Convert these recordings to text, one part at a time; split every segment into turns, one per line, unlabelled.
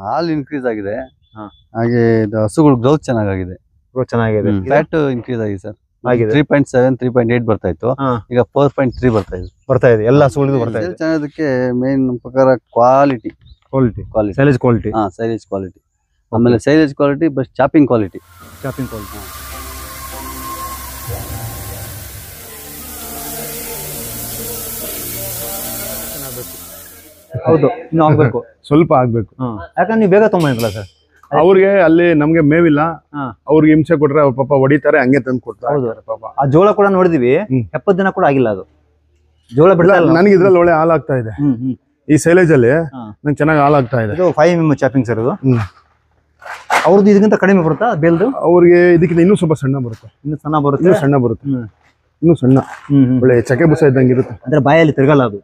ಹಾಲು ಇನ್ಕ್ರೀಸ್ ಆಗಿದೆ. ಹಾಗೆ ಇದು ಹಸುಗಳು ಗ್ರೋತ್ ಚೆನ್ನಾಗಿದೆ. ಫ್ಯಾಟ್ ಇನ್ಕ್ರೀಸ್ ಆಗಿದೆ ಸರ್. 3.7 3.8 ಬರ್ತಾ ಇತ್ತು, ಈಗ 4.3 ಬರ್ತಾ ಇದೆ.
ಎಲ್ಲ ಹಸುಗಳಿಗೂ ಬರ್ತಾ ಇದೆ.
ಚೆನ್ನಾಗೋದಕ್ಕೆ ಮೇನ್ ನಮ್ಮ ಪ್ರಕಾರ quality.
Silage quality.
Silage quality. ಆಮೇಲೆ ಸೈಲೇಜ್ ಕ್ವಾಲಿಟಿ ಬಸ್ ಚಾಪಿಂಗ್ ಕ್ವಾಲಿಟಿ.
ಹೌದು, ಇನ್ನು ಆಗ್ಬೇಕು, ಸ್ವಲ್ಪ ಆಗ್ಬೇಕು. ಯಾಕಂದ್ರೆ ನೀವು ಬೇಗ ತೊಗೊಂಡಿಲ್ಲ ಸರ್. ಅವ್ರಿಗೆ ಅಲ್ಲಿ ನಮ್ಗೆ ಮೇವಿಲ್ಲ, ಅವ್ರಿಗೆ ಹಿಂಸೆ ಕೊಟ್ರೆ ಅವ್ರ ಪಾಪ ಹೊಡಿತಾರೆ, ಹಂಗೆ ತಂದು ಕೊಡ್ತಾರೆ ಪಾಪ. ಆ ಜೋಳ ಕೂಡ ನೋಡಿದೀವಿ, 70 ದಿನ ಕೂಡ ಆಗಿಲ್ಲ ಅದು ಜೋಳ ಬಿಡಲ್ಲ. ನನಗೆ ಇದ್ರಲ್ಲಿ ಒಳ್ಳೆ ಹಾಲು ಆಗ್ತಾ ಇದೆ. ಈ ಸೈಲೇಜ್ ಅಲ್ಲಿ ನಂಗೆ ಚೆನ್ನಾಗಿ ಹಾಲು ಆಗ್ತಾ ಇದೆ. ಇದು 5 mm ಚಾಪಿಂಗ್ ಸರ್. ಇದು ಅವ್ರದ್ದು ಇದಕ್ಕಿಂತ ಕಡಿಮೆ ಬರುತ್ತಾ ಬೇಲ್ದು? ಅವ್ರಿಗೆ ಇದಕ್ಕಿಂತ ಇನ್ನೂ ಸ್ವಲ್ಪ ಸಣ್ಣ ಬರುತ್ತೆ. ಇನ್ನೂ ಸಣ್ಣ ಬರುತ್ತೆ. ಇನ್ನೂ ಸಣ್ಣ ಒಳ್ಳೆ ಚಕ್ಕೆ ಬುಸ ಇದ್ದಂಗೆ ಇರುತ್ತೆ. ಅಂದ್ರೆ ಬಾಯಲ್ಲಿ ತಿರ್ಗಲ್ಲ ಅದು.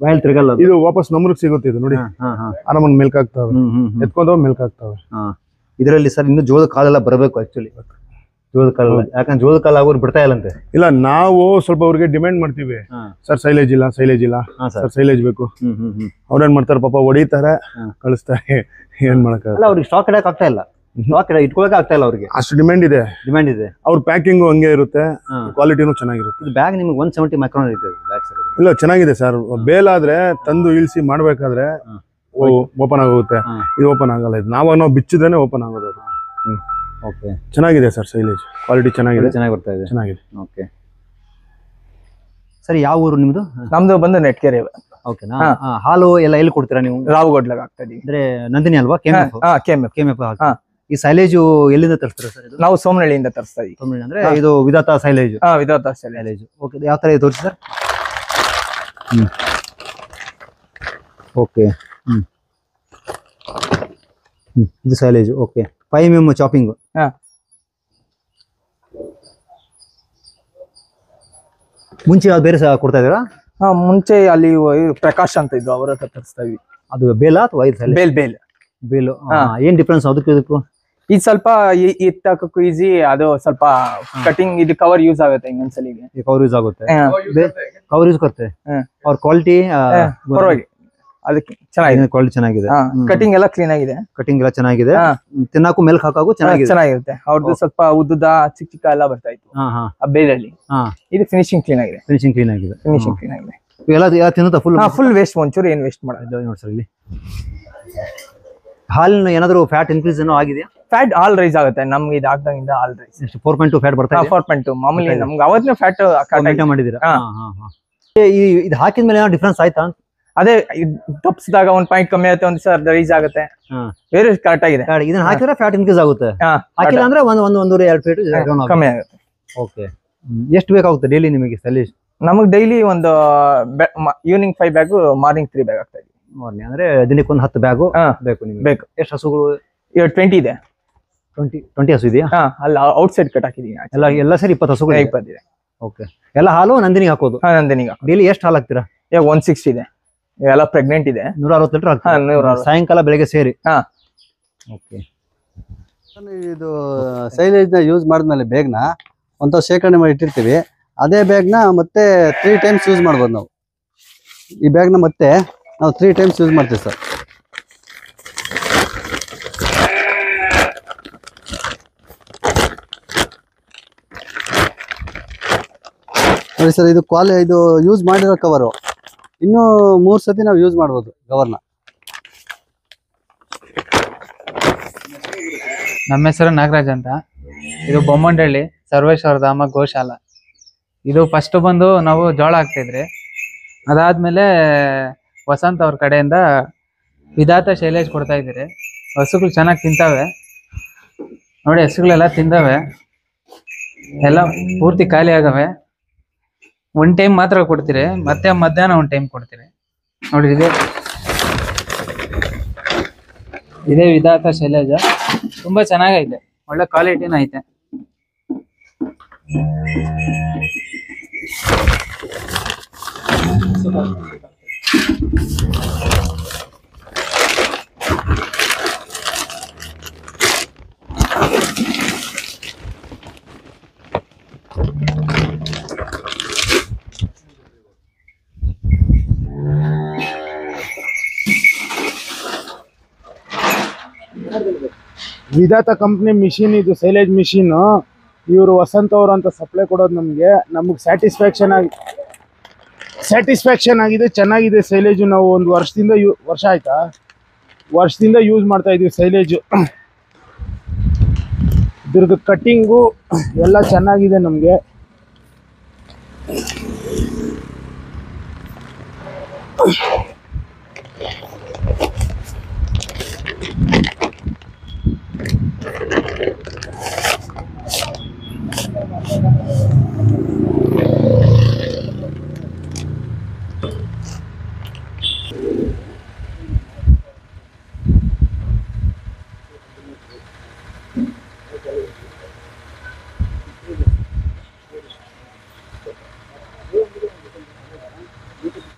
ಬಾಯಲ್ಲಿ ತಿರ್ಗಲ್ಲ. ಇದು ವಾಪಸ್ ನಮ್ರಿಗೆ ಸಿಗುತ್ತೆ. ಇದು ನೋಡಿ ಆರಾಮನ್ ಮೆಲ್ಕ್ ಆಗ್ತಾವೆ, ಎತ್ಕೊಂಡವ್ ಮೆಲ್ಕ್ ಆಗ್ತಾವೆ. ಇದರಲ್ಲಿ ಸರ್ ಇನ್ನು ಜೋಳದ ಕಾಲೆಲ್ಲ ಬರಬೇಕು. ಆಕ್ಚುಲಿ ಜೋಳದ ಕಾಲ, ಯಾಕಂದ್ರೆ ಜೋಳದ ಕಾಲ ಅವ್ರು ಬಿಡ್ತಾ ಇಲ್ಲಂತೆ. ಇಲ್ಲ, ನಾವು ಸ್ವಲ್ಪ ಅವ್ರಿಗೆ ಡಿಮ್ಯಾಂಡ್ ಮಾಡ್ತೀವಿ, ಸರ್ ಸೈಲೇಜ್ ಇಲ್ಲ ಸರ್, ಸೈಲೇಜ್ ಬೇಕು. ಅವ್ರೇನ್ ಮಾಡ್ತಾರೆ ಪಾಪ, ಹೊಡಿತಾರೆ, ಕಳಿಸ್ತಾರೆ. ಏನ್ ಮಾಡಕ್ಕಾಗಲ್ಲ. ಅವ್ರಿಗೆ ಸ್ಟಾಕ್ ಇಡಕ್ ಆಗ್ತಾ ಇಲ್ಲ, ಸ್ಟಾಕ್ ಇಟ್ಕೊಳಕ್ ಆಗ್ತಾ ಇಲ್ಲ ಅವ್ರಿಗೆ. ಅಷ್ಟು ಡಿಮ್ಯಾಂಡ್ ಇದೆ. ಅವ್ರ ಪ್ಯಾಕಿಂಗ್ ಹಂಗೆ ಇರುತ್ತೆ, ಕ್ವಾಲಿಟಿನೂ ಚೆನ್ನಾಗಿರುತ್ತೆ. ಇದು ಬ್ಯಾಗ್ ನಿಮ್ಗೆ 170 ಮೈಕ್ರಾನ್ ಇರುತ್ತೆ ಬ್ಯಾಗ್ ಸರ್. ಇಲ್ಲ, ಚೆನ್ನಾಗಿದೆ ಸರ್. ಬೇಲಾದ್ರೆ ತಂದು ಇಳಿಸಿ ಮಾಡ್ಬೇಕಾದ್ರೆ ಓಪನ್ ಆಗುತ್ತೆ. ಇದು ಓಪನ್ ಆಗಲ್ಲ. ಇದು ನಾವು ಬಿಚ್ಚಿದ್ರೆ ಓಪನ್ ಆಗೋದು. ಓಕೆ, ಚೆನ್ನಾಗಿದೆ ಸರ್. ಸೈಲೇಜ್ ಕ್ವಾಲಿಟಿ ಚೆನ್ನಾಗಿ ಬರ್ತಾ ಇದೆ. ಚೆನ್ನಾಗಿದೆ. ಓಕೆ ಸರ್, ಯಾವ ಊರು ನಿಮ್ದು? ನಮ್ದು ಬಂದು ನೆಟ್ಕೆರೆ. ಓಕೆನಾ? ಹಾಲು ಎಲ್ಲ ಎಲ್ಲಿ ಕೊಡ್ತೀರಾ ನೀವು? ರಾವುಗಡ್ಲಾಗ ಆಗ್ತಾ ಇದೀವಿ. ಅಂದ್ರೆ ನಂದಿನಿ ಅಲ್ವಾ? ಕೆಎಂಎಫ್. ಈ ಸೈಲೇಜು ಎಲ್ಲಿಂದ ತರಿಸ್ತೀರಾ ಸರ್? ನಾವು ಸೋಮನಹಳ್ಳಿಯಿಂದ ತರಿಸ್ತಾ ಇದೀವಿ. ಸೋಮನಹಳ್ಳಿ ಅಂದ್ರೆ ಇದು ವಿಧಾತ ಸೈಲೇಜ್. ವಿಧಾತ ಸೈಲೇಜ್. ಓಕೆ, ಯಾವ ತರ ಇದೆ ತೋರಿಸಿ ಸರ್. ಓಕೆ, ಇದು ಸೈಲೇಜ್. Okay, 5 mm chopping. ಮುಂಚೆ ಯಾವ್ದು ಬೇರೆ ಕೊಡ್ತಾ ಇದೀರಾ? ಮುಂಚೆ ಅಲ್ಲಿ ಪ್ರಕಾಶ್ ಅಂತ ಇದ್ರು, ಅವರ ಹತ್ರ ತರಿಸ್ತಾ ಇದ್ವಿ. ಅದು ಬೇಲಾ ಅಥವಾ ಬೇಲು? ಏನ್ ಡಿಫ್ರೆನ್ಸ್ ಅದಕ್ಕೂ ಇದಕ್ಕೂ? ಇದು ಸ್ವಲ್ಪ ಎತ್ತಕ್ಕೂ ಈಸಿ, ಅದು ಸ್ವಲ್ಪ ಕಟಿಂಗ್ ಇದು ಕವರ್ ಯೂಸ್ ಆಗುತ್ತೆ. ಇನ್ನೊಂದ್ಸಲಿಗೆ ಕವರ್ ಯೂಸ್ ಆಗುತ್ತೆ. ಕವರ್ ಯೂಸ್ ಕೊಡುತ್ತೆ. ಅವ್ರ ಕ್ವಾಲಿಟಿ ಪರವಾಗಿ ಅದಕ್ಕೆ ಚೆನ್ನಾಗಿದೆ. ಕ್ವಾಲಿಟಿ ಚೆನ್ನಾಗಿದೆ. ಕಟಿಂಗ್ ಎಲ್ಲ ಕ್ಲೀನ್ ಆಗಿದೆ. ತಿನ್ನಕ್ಕೂ ಮೆಲ್ಕ್ ಹಾಕಾಗೂ ಚೆನ್ನಾಗಿರುತ್ತೆ. ಅವ್ರದ್ದು ಸ್ವಲ್ಪ ಉದ್ದ ಚಿಕ್ಕ ಚಿಕ್ಕ ಎಲ್ಲ ಬರ್ತಾ ಇತ್ತು ಆ ಬೇಲಲ್ಲಿ. ಇದು ಫಿನಿಶಿಂಗ್ ಕ್ಲೀನ್ ಆಗಿದೆ. ಎಲ್ಲ ತಿನ್ನುತ್ತಾ ಫುಲ್ ವೇಸ್ಟ್, ಒಂಚೂರು ಏನ್ ವೇಸ್ಟ್ ಮಾಡೋದು ನೋಡಿ ಸರ್. ಇಲ್ಲಿ ಹಾಲಿನ ಏನಾದ್ರು ಫ್ಯಾಟ್ ಇನ್ಕ್ರೀಸ್ ಏನೋ ಆಗಿದೆಯಾ? ಫ್ಯಾಟ್ ಹಾಲ್ ರೈಸ್ ಆಗುತ್ತೆ ನಮ್ಗೆ. ಇದು ಆಗ್ದಂಗಿಂದ ಹಾಲ್ ರೈಸ್ 4.2 ಫ್ಯಾಟ್ ಬರ್ತಾ ಇದೆ. 4.2 ಮಾಮೂಲಿ ನಮ್ಗೆ ಅವತ್ತಿನ ಫ್ಯಾಟ್ ಮೇಂಟೈನ್ ಮಾಡಿದೀರಾ? ಇದು ಹಾಕಿದ್ಮೇಲೆ ಏನೋ ಡಿಫ್ರೆನ್ಸ್ ಆಯ್ತಾ? ಅದೇ ತಪ್ಪಿಸಿದಾಗ 1 ಪಾಯಿಂಟ್ ಕಮ್ಮಿ ಆಗುತ್ತೆ, ಒಂದ್ ಸರ್ ರೈಸ್ ಆಗುತ್ತೆ. ಬೇರೆ ಕರೆಕ್ಟ್ ಆಗಿದೆ. ಇದನ್ನ ಹಾಕಿದ್ರೆ ಫ್ಯಾಟ್ ಇನ್ಕ್ರೀಸ್ ಆಗುತ್ತೆ, ಹಾಕಿಲ್ಲ ಅಂದ್ರೆ 1-1.5 ಫೀಟ್ ಕಮ್ಮಿ ಆಗುತ್ತೆ. ಓಕೆ, ಎಷ್ಟು ಬೇಕಾಗುತ್ತೆ ಡೈಲಿ ನಿಮಗೆ ಸೈಲೇಜ್? ನಮಗೆ ಡೈಲಿ ಒಂದು ಈವ್ನಿಂಗ್ 5 ಬ್ಯಾಗ್, ಮಾರ್ನಿಂಗ್ 3 ಬ್ಯಾಗ್ ಆಗ್ತಾ ಇದೆ. ಮಾರ್ನಿಂಗ್ ಅಂದ್ರೆ ದಿನಕ್ಕೆ ಒಂದು 10 ಬ್ಯಾಗು ಬೇಕು ನಿಮಗೆ? ಬೇಕು. ಎಷ್ಟು ಹಸುಗಳು? 20 ಇದೆ. 20 ಹಸು ಇದೆಯಾ? ಅಲ್ಲ, ಔಟ್ ಸೈಡ್ ಕಟ್ ಹಾಕಿದೀನಿ. ಎಲ್ಲ ಸರಿ 20 ಹಸುಗಳು? 20 ಇದೆ. ಓಕೆ, ಎಲ್ಲ ಹಾಲು ನಂದಿನಿಗೆ ಹಾಕೋದು? ನಂದಿನಿಗೆ. ಡೈಲಿ ಎಷ್ಟು ಹಾಲು ಹಾಕ್ತೀರಾ? ಈಗ 160 ಇದೆ. ಎಲ್ಲ ಪ್ರೆಗ್ನೆಂಟ್ ಇದೆ. 160 ಲೀಟರ್ ಹಾಕ್ತೀರಾ ಸಾಯಂಕಾಲ ಬೆಳಗ್ಗೆ ಸೇರಿ? ಓಕೆ.
ಇದು ಸೈಲೇಜ್ ನ ಯೂಸ್ ಮಾಡಿದ್ಮೇಲೆ ಬೇಗ್ನ ಒಂಥರ ಶೇಖರಣೆ ಮಾಡಿ ಇಟ್ಟಿರ್ತೀವಿ. ಅದೇ ಬ್ಯಾಗ್ನ ಮತ್ತೆ 3 ಟೈಮ್ಸ್ ಯೂಸ್ ಮಾಡ್ಬೋದು ನಾವು. ಈ ಬ್ಯಾಗ್ನ ಮತ್ತೆ ನಾವು 3 ಟೈಮ್ಸ್ ಯೂಸ್ ಮಾಡ್ತೀವಿ ಸರ್. ನೋಡಿ ಸರ್, ಇದು ಯೂಸ್ ಮಾಡಿರೋ ಕವರು ಇನ್ನೂ 3 ಸತಿ ನಾವು ಯೂಸ್ ಮಾಡ್ಬೋದು ಕವರ್ನ.
ನಮ್ಮ ಹೆಸರು ನಾಗರಾಜ್ ಅಂತ. ಇದು ಬೊಮ್ಮಂಡಳ್ಳಿ ಸರ್ವೇಶ್ವರ ಧಾಮ ಗೋಶಾಲ. ಇದು ಫಸ್ಟ್ ಬಂದು ನಾವು ಜೋಳ ಹಾಕ್ತಿದ್ರಿ. ಅದಾದ್ಮೇಲೆ ವಸಂತ್ ಅವ್ರ ಕಡೆಯಿಂದ ವಿಧಾತ ಶೈಲೇಜ್ ಕೊಡ್ತಾ ಇದ್ದೀರಿ. ಹಸುಗಳು ಚೆನ್ನಾಗಿ ತಿಂತಾವೆ ನೋಡಿ, ಹಸುಗಳೆಲ್ಲ ತಿಂದವೆ, ಎಲ್ಲ ಪೂರ್ತಿ ಖಾಲಿ ಆಗವೆ. 1 ಟೈಮ್ ಮಾತ್ರ ಕೊಡ್ತೀರಿ, ಮತ್ತೆ ಮಧ್ಯಾಹ್ನ 1 ಟೈಮ್ ಕೊಡ್ತೀರಿ ನೋಡಿ. ಇದೇ ವಿಧಾತ ಶೈಲೇಜ್, ತುಂಬಾ ಚೆನ್ನಾಗೈತೆ, ಒಳ್ಳೆ ಕ್ವಾಲಿಟಿನ ಐತೆ.
ವಿಧಾತ ಕಂಪ್ನಿ ಮಿಷಿನ್ ಇದು, ಸೈಲೇಜ್ ಮಿಷಿನ್. ಇವರು ವಸಂತ್ ಅವರು ಅಂತ ಸಪ್ಲೈ ಕೊಡೋದು ನಮಗೆ ಸ್ಯಾಟಿಸ್ಫ್ಯಾಕ್ಷನ್ ಆಗಿದೆ. ಚೆನ್ನಾಗಿದೆ ಸೈಲೇಜು. ನಾವು ಒಂದು ವರ್ಷದಿಂದ ಯೂಸ್ ಮಾಡ್ತಾ ಇದೀವಿ ಸೈಲೇಜು. ಇದ್ರದ್ದು ಕಟ್ಟಿಂಗು ಎಲ್ಲ ಚೆನ್ನಾಗಿದೆ ನಮಗೆ.